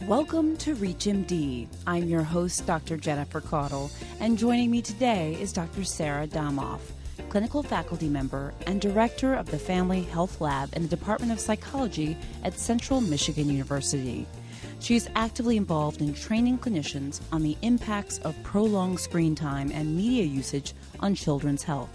Welcome to ReachMD. I'm your host, Dr. Jennifer Caudle, and joining me today is Dr. Sarah Domoff, clinical faculty member and director of the Family Health Lab in the Department of Psychology at Central Michigan University. She is actively involved in training clinicians on the impacts of prolonged screen time and media usage on children's health.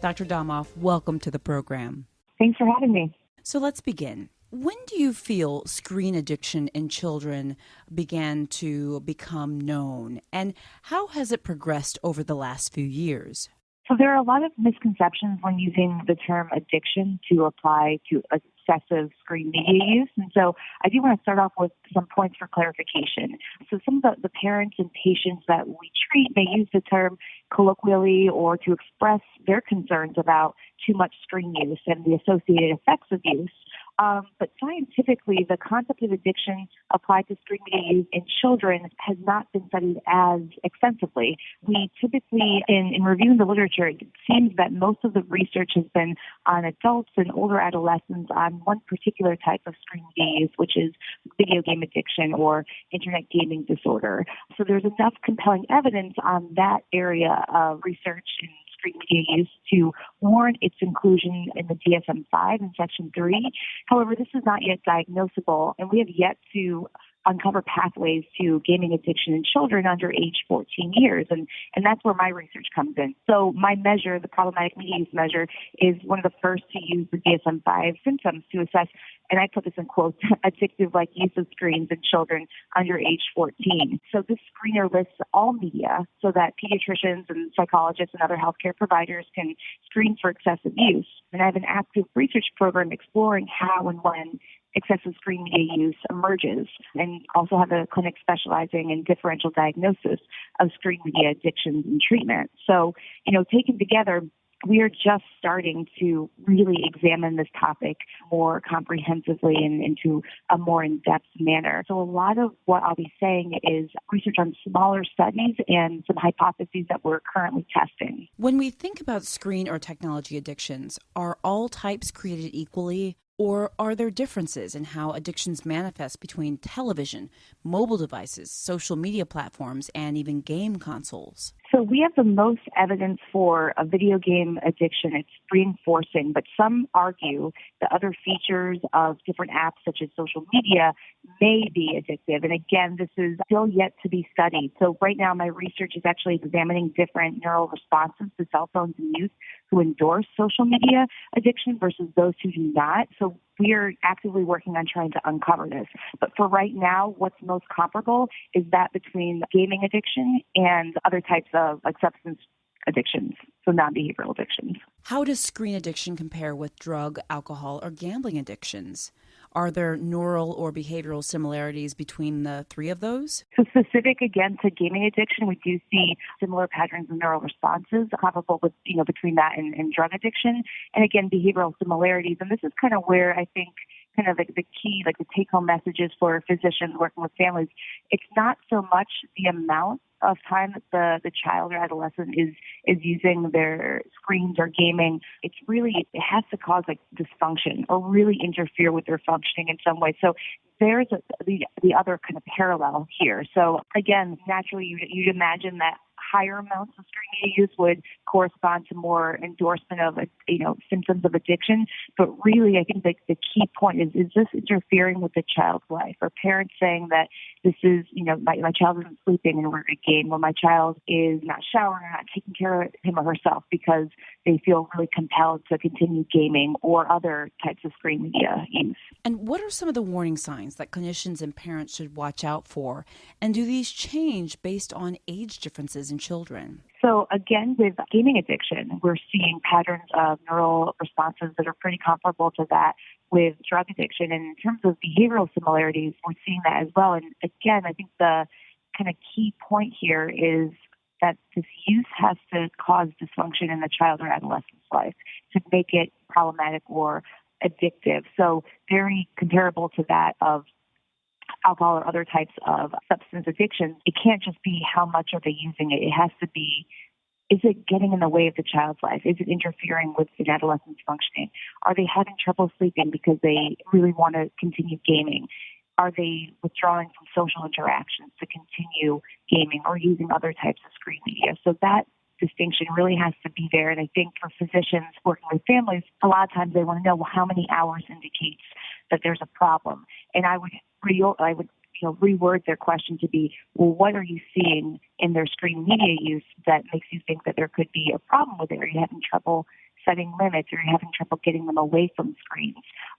Dr. Domoff, welcome to the program. Thanks for having me. So let's begin. When do you feel screen addiction in children began to become known, and how has it progressed over the last few years? So there are a lot of misconceptions when using the term addiction to apply to excessive screen media use. And so I do want to start off with some points for clarification. So some of the parents and patients that we treat may use the term colloquially or to express their concerns about too much screen use and the associated effects of use. But scientifically, the concept of addiction applied to screen media use in children has not been studied as extensively. We typically, in reviewing the literature, it seems that most of the research has been on adults and older adolescents on one particular type of screen media use, which is video game addiction or internet gaming disorder. So there's enough compelling evidence on that area of research and screen media use to warrant its inclusion in the DSM-5 in Section 3. However, this is not yet diagnosable, and we have yet to uncover pathways to gaming addiction in children under age 14 years, and that's where my research comes in. So my measure, the problematic media use measure, is one of the first to use the DSM-5 symptoms to assess, and I put this in quotes, addictive-like use of screens in children under age 14. So this screener lists all media so that pediatricians and psychologists and other healthcare providers can screen for excessive use. And I have an active research program exploring how and when excessive screen media use emerges, and also have a clinic specializing in differential diagnosis of screen media addictions and treatment. So, taken together, we are just starting to really examine this topic more comprehensively and into a more in-depth manner. So a lot of what I'll be saying is research on smaller studies and some hypotheses that we're currently testing. When we think about screen or technology addictions, are all types created equally? Or are there differences in how addictions manifest between television, mobile devices, social media platforms, and even game consoles? So we have the most evidence for a video game addiction. It's reinforcing, but some argue that other features of different apps such as social media may be addictive. And again, this is still yet to be studied. So right now my research is actually examining different neural responses to cell phones in youth who endorse social media addiction versus those who do not. So we are actively working on trying to uncover this. But for right now, what's most comparable is that between gaming addiction and other types of substance addictions, so non-behavioral addictions. How does screen addiction compare with drug, alcohol, or gambling addictions? Are there neural or behavioral similarities between the three of those? So specific, again, to gaming addiction, we do see similar patterns of neural responses comparable with, between that and drug addiction. And again, behavioral similarities. And this is kind of where I think kind of the key, the take-home messages for physicians working with families. It's not so much the amount of time that the child or adolescent is using their screens or gaming. It's really, it has to cause dysfunction or really interfere with their functioning in some way. So there's the other kind of parallel here. So again, naturally you'd imagine that higher amounts of screen media use would correspond to more endorsement of, symptoms of addiction. But really, I think the key point is this interfering with the child's life? Or parents saying that this is, my child isn't sleeping in order to game, or my child is not showering or not taking care of him or herself because they feel really compelled to continue gaming or other types of screen media use. And what are some of the warning signs that clinicians and parents should watch out for? And do these change based on age differences in children? So again, with gaming addiction, we're seeing patterns of neural responses that are pretty comparable to that with drug addiction. And in terms of behavioral similarities, we're seeing that as well. And again, I think the kind of key point here is that this use has to cause dysfunction in the child or adolescent's life to make it problematic or addictive. So very comparable to that of alcohol or other types of substance addictions. It can't just be how much are they using it. It has to be, is it getting in the way of the child's life? Is it interfering with an adolescent's functioning? Are they having trouble sleeping because they really want to continue gaming? Are they withdrawing from social interactions to continue gaming or using other types of screen media? So that distinction really has to be there. And I think for physicians working with families, a lot of times they want to know, well, how many hours indicates that there's a problem. And I would reword their question to be, well, what are you seeing in their screen media use that makes you think that there could be a problem with it? Are you having trouble setting limits, or are you having trouble getting them away from screens?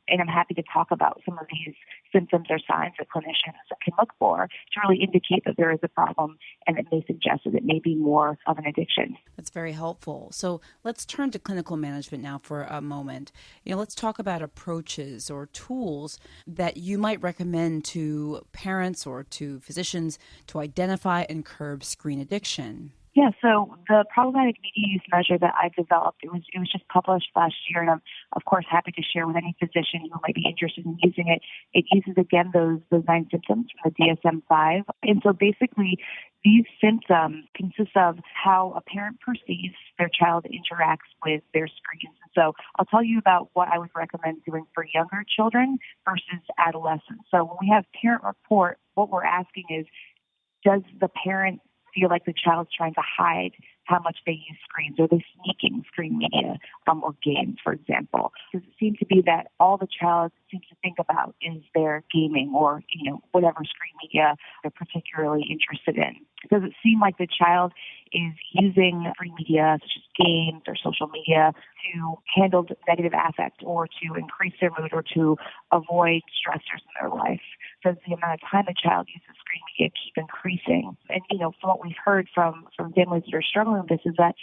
And I'm happy to talk about some of these symptoms or signs that clinicians can look for to really indicate that there is a problem, and it may suggest that it may be more of an addiction. That's very helpful. So let's turn to clinical management now for a moment. Let's talk about approaches or tools that you might recommend to parents or to physicians to identify and curb screen addiction. Yeah, so the problematic media use measure that I developed, it was just published last year, and I'm, of course, happy to share with any physician who might be interested in using it. It uses, again, those 9 symptoms from the DSM-5. And so basically, these symptoms consist of how a parent perceives their child interacts with their screens. And so I'll tell you about what I would recommend doing for younger children versus adolescents. So when we have parent report, what we're asking is, does the parent feel like the child's trying to hide how much they use screens? Are they sneaking screen media or games, for example? Because it seems to be that all the child seems to think about is their gaming or, whatever screen media they're particularly interested in. Does it seem like the child is using screen media, such as games or social media, to handle negative affect or to increase their mood or to avoid stressors in their life? Does the amount of time a child uses screen media keep increasing? And, from what we've heard from families that are struggling with this is that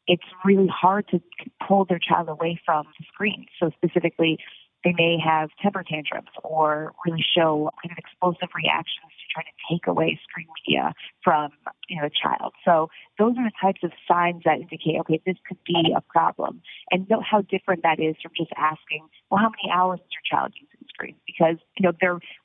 it's really hard to pull their child away from the screen. So specifically, they may have temper tantrums or really show kind of explosive reactions to try to take away screen media from, a child. So those are the types of signs that indicate, okay, this could be a problem. And note how different that is from just asking, well, how many hours is your child using screens? Because,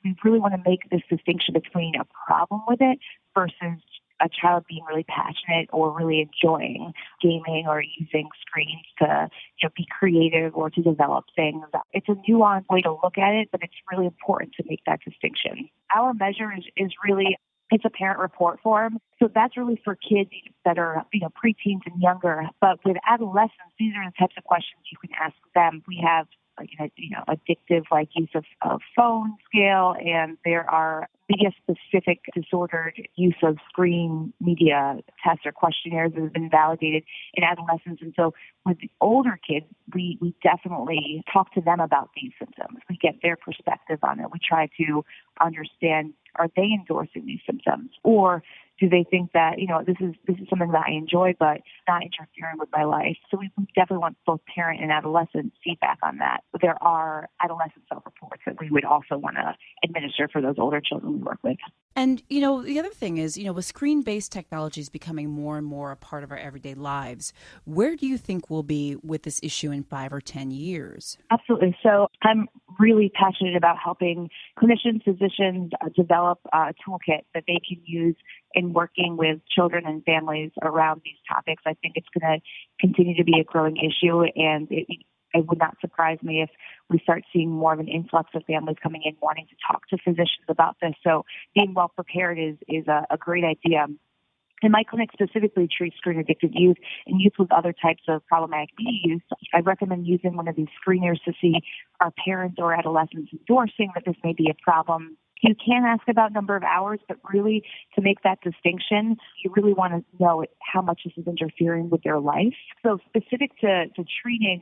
we really want to make this distinction between a problem with it versus a child being really passionate or really enjoying gaming or using screens to be creative or to develop things. It's a nuanced way to look at it, but it's really important to make that distinction. Our measure is really, it's a parent report form. So that's really for kids that are, preteens and younger. But with adolescents, these are the types of questions you can ask them. We have addictive use of phone scale, and there are media-specific disordered use of screen media tests or questionnaires that have been validated in adolescents. And so with the older kids, we definitely talk to them about these symptoms. We get their perspective on it. We try to understand, are they endorsing these symptoms? Or do they think that, this is something that I enjoy, but not interfering with my life? So we definitely want both parent and adolescent feedback on that. But there are adolescent self-reports that we would also want to administer for those older children we work with. And, the other thing is, with screen-based technologies becoming more and more a part of our everyday lives, where do you think we'll be with this issue in 5 or 10 years? Absolutely. So I'm really passionate about helping clinicians, physicians develop a toolkit that they can use in working with children and families around these topics. I think it's going to continue to be a growing issue, and it would not surprise me if we start seeing more of an influx of families coming in wanting to talk to physicians about this. So being well prepared is a great idea. And my clinic specifically treats screen-addicted youth and youth with other types of problematic media use. I recommend using one of these screeners to see are parents or adolescents endorsing that this may be a problem. You can ask about number of hours, but really to make that distinction, you really want to know how much this is interfering with their life. So specific to treating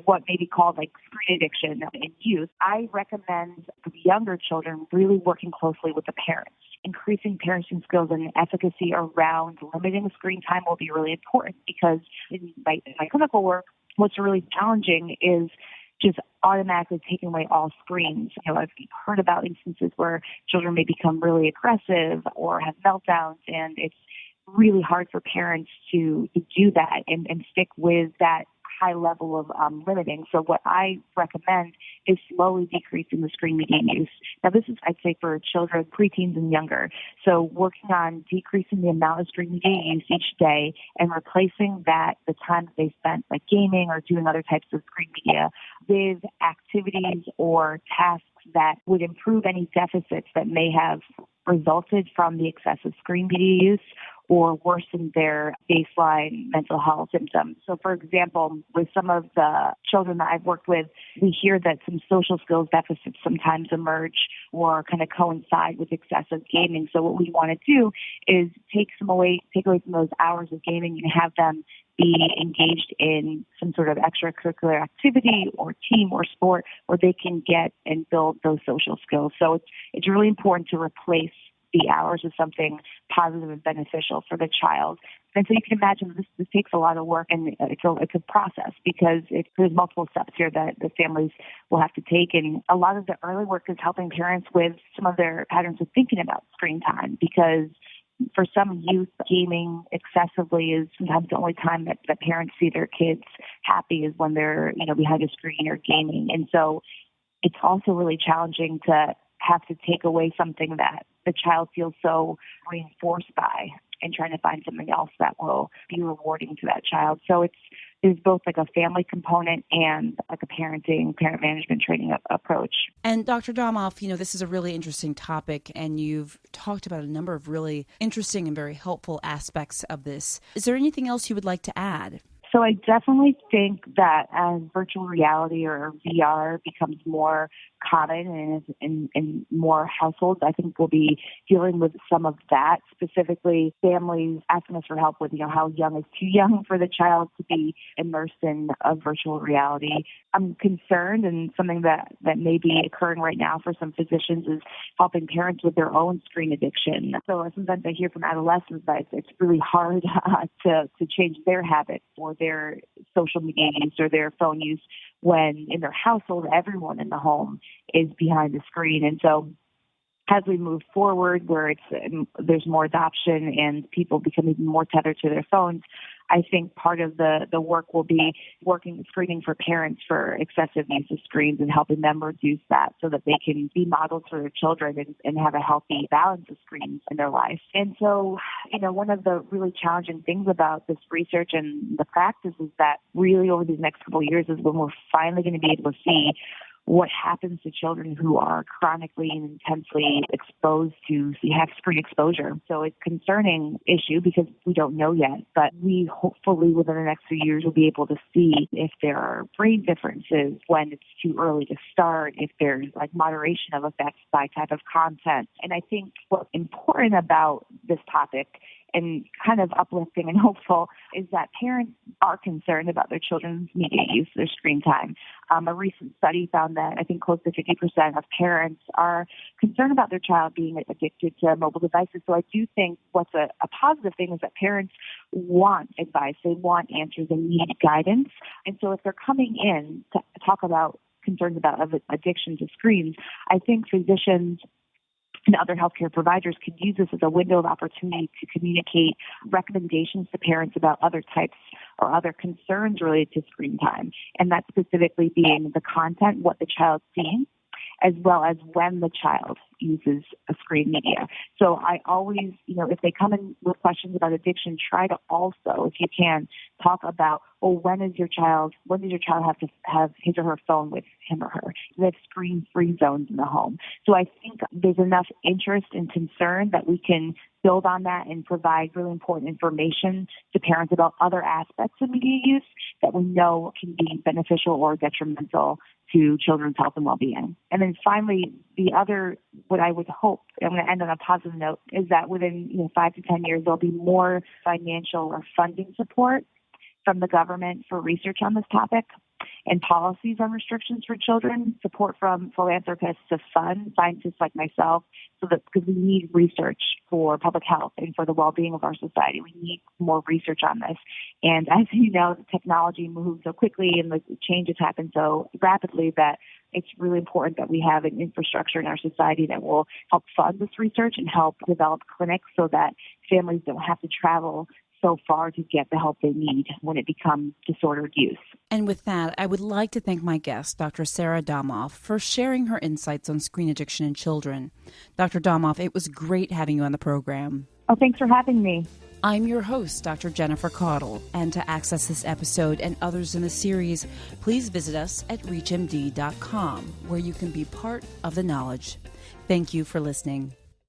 what may be called screen addiction in youth, I recommend for the younger children really working closely with the parents. Increasing parenting skills and efficacy around limiting screen time will be really important because in my clinical work, what's really challenging is just automatically taking away all screens. I've heard about instances where children may become really aggressive or have meltdowns, and it's really hard for parents to do that and stick with that high level of limiting. So what I recommend is slowly decreasing the screen media use. Now, this is, I'd say, for children, preteens, and younger. So working on decreasing the amount of screen media use each day and replacing the time that they spent gaming or doing other types of screen media with activities or tasks that would improve any deficits that may have resulted from the excessive screen media use or worsen their baseline mental health symptoms. So, for example, with some of the children that I've worked with, we hear that some social skills deficits sometimes emerge or kind of coincide with excessive gaming. So what we want to do is take away from those hours of gaming and have them be engaged in some sort of extracurricular activity or team or sport where they can get and build those social skills. So it's really important to replace the hours with something positive and beneficial for the child. And so you can imagine this takes a lot of work, and it's a process because there's multiple steps here that the families will have to take. And a lot of the early work is helping parents with some of their patterns of thinking about screen time, because for some youth, gaming excessively is sometimes the only time that parents see their kids happy is when they're, behind a screen or gaming. And so it's also really challenging to have to take away something that the child feels so reinforced by and trying to find something else that will be rewarding to that child. So there's both like a family component and like a parent management training approach. And Dr. Domoff, this is a really interesting topic, and you've talked about a number of really interesting and very helpful aspects of this. Is there anything else you would like to add? So I definitely think that as virtual reality or VR becomes more common and in more households, I think we'll be dealing with some of that, specifically families asking us for help with, how young is too young for the child to be immersed in a virtual reality. I'm concerned, and something that may be occurring right now for some physicians is helping parents with their own screen addiction. So sometimes I hear from adolescents that it's really hard to change their habits or their social media use or their phone use when in their household, everyone in the home is behind the screen. And so as we move forward where there's more adoption and people become even more tethered to their phones, I think part of the work will be screening for parents for excessive use of screens and helping them reduce that so that they can be models for their children and have a healthy balance of screens in their life. And so, one of the really challenging things about this research and the practice is that really over these next couple of years is when we're finally going to be able to see what happens to children who are chronically and intensely exposed to have screen exposure. So it's a concerning issue because we don't know yet, but we hopefully within the next few years will be able to see if there are brain differences when it's too early to start, if there's moderation of effects by type of content. And I think what's important about this topic and kind of uplifting and hopeful is that parents are concerned about their children's media use, their screen time. A recent study found that I think close to 50% of parents are concerned about their child being addicted to mobile devices. So I do think what's a positive thing is that parents want advice. They want answers. They need guidance. And so if they're coming in to talk about concerns about addiction to screens, I think physicians and other healthcare providers can use this as a window of opportunity to communicate recommendations to parents about other types or other concerns related to screen time. And that specifically being the content, what the child's seeing, as well as when the child uses a screen media. So I always, if they come in with questions about addiction, try to also, if you can, talk about, when does your child have to have his or her phone with him or her? They have screen-free zones in the home. So I think there's enough interest and concern that we can build on that and provide really important information to parents about other aspects of media use that we know can be beneficial or detrimental to children's health and well-being. And then finally, what I would hope, I'm going to end on a positive note, is that within 5 to 10 years, there'll be more financial or funding support from the government for research on this topic and policies on restrictions for children, support from philanthropists to fund scientists like myself, because we need research for public health and for the well-being of our society. We need more research on this. And as you know, the technology moves so quickly and the changes happen so rapidly that it's really important that we have an infrastructure in our society that will help fund this research and help develop clinics so that families don't have to travel so far to get the help they need when it becomes disordered use. And with that, I would like to thank my guest, Dr. Sarah Domoff, for sharing her insights on screen addiction in children. Dr. Domoff, it was great having you on the program. Oh, thanks for having me. I'm your host, Dr. Jennifer Caudle, and to access this episode and others in the series, please visit us at reachmd.com, where you can be part of the knowledge. Thank you for listening.